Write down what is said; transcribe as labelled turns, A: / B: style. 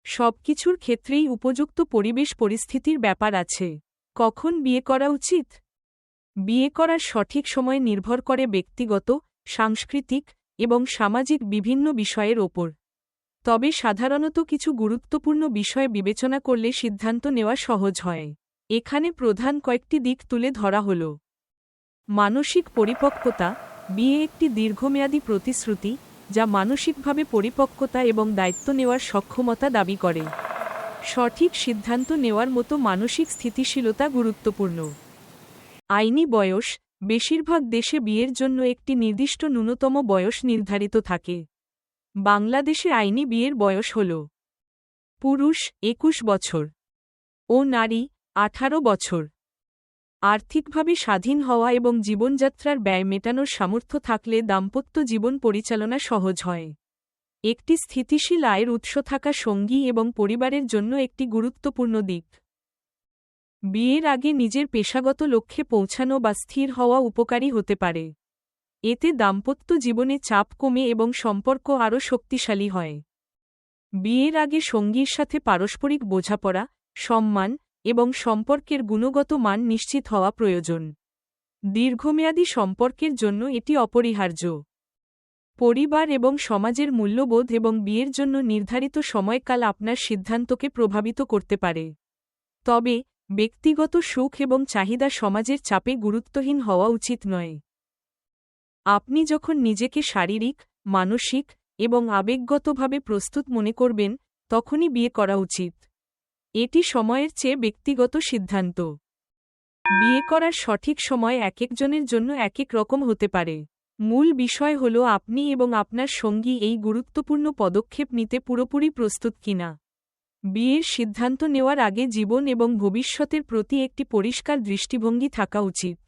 A: সবকিছুর ক্ষেত্রেই উপযুক্ত পরিবেশ পরিস্থিতির ব্যাপার আছে। কখন বিয়ে করা উচিত? বিয়ে করার সঠিক সময় নির্ভর করে ব্যক্তিগত, সাংস্কৃতিক এবং সামাজিক বিভিন্ন বিষয়ের ওপর। তবে সাধারণত কিছু গুরুত্বপূর্ণ বিষয় বিবেচনা করলে সিদ্ধান্ত নেওয়া সহজ হয়। এখানে প্রধান কয়েকটি দিক তুলে ধরা হল। মানসিক পরিপক্কতা। বিয়ে একটি দীর্ঘমেয়াদী প্রতিশ্রুতি, যা মানসিকভাবে পরিপক্কতা এবং দায়িত্ব নেওয়ার সক্ষমতা দাবি করে। সঠিক সিদ্ধান্ত নেওয়ার মতো মানসিক স্থিতিশীলতা গুরুত্বপূর্ণ। আইনি বয়স। বেশিরভাগ দেশে বিয়ের জন্য একটি নির্দিষ্ট ন্যূনতম বয়স নির্ধারিত থাকে। বাংলাদেশে আইনি বিয়ের বয়স হল: পুরুষ 21 বছর ও নারী 18 বছর। আর্থিকভাবে স্বাধীন হওয়া এবং জীবনযাত্রার ব্যয় মেটানোর সামর্থ্য থাকলে দাম্পত্য জীবন পরিচালনা সহজ হয়। একটি স্থিতিশীল আয়ের উৎস থাকা সঙ্গী এবং পরিবারের জন্য একটি গুরুত্বপূর্ণ দিক। বিয়ের আগে নিজের পেশাগত লক্ষ্যে পৌঁছানো বা স্থির হওয়া উপকারী হতে পারে। এতে দাম্পত্য জীবনে চাপ কমে এবং সম্পর্ক আরও শক্তিশালী হয়। বিয়ের আগে সঙ্গীর সাথে পারস্পরিক বোঝাপড়া, সম্মান এবং সম্পর্কের গুণগত মান নিশ্চিত হওয়া প্রয়োজন। দীর্ঘমেয়াদী সম্পর্কের জন্য এটি অপরিহার্য। পরিবার এবং সমাজের মূল্যবোধ এবং বিয়ের জন্য নির্ধারিত সময়কাল আপনার সিদ্ধান্তকে প্রভাবিত করতে পারে। তবে ব্যক্তিগত সুখ এবং চাহিদা সমাজের চাপে গুরুত্বহীন হওয়া উচিত নয়। আপনি যখন নিজেকে শারীরিক, মানসিক এবং আবেগগতভাবে প্রস্তুত মনে করবেন, তখনই বিয়ে করা উচিত। এটি সময়ের চেয়ে ব্যক্তিগত সিদ্ধান্ত। বিয়ে করার সঠিক সময় একেকজনের জন্য একেক রকম হতে পারে। মূল বিষয় হল আপনি এবং আপনার সঙ্গী এই গুরুত্বপূর্ণ পদক্ষেপ নিতে পুরোপুরি প্রস্তুত কিনা। বিয়ের সিদ্ধান্ত নেওয়ার আগে জীবন এবং ভবিষ্যতের প্রতি একটি পরিষ্কার দৃষ্টিভঙ্গি থাকা উচিত।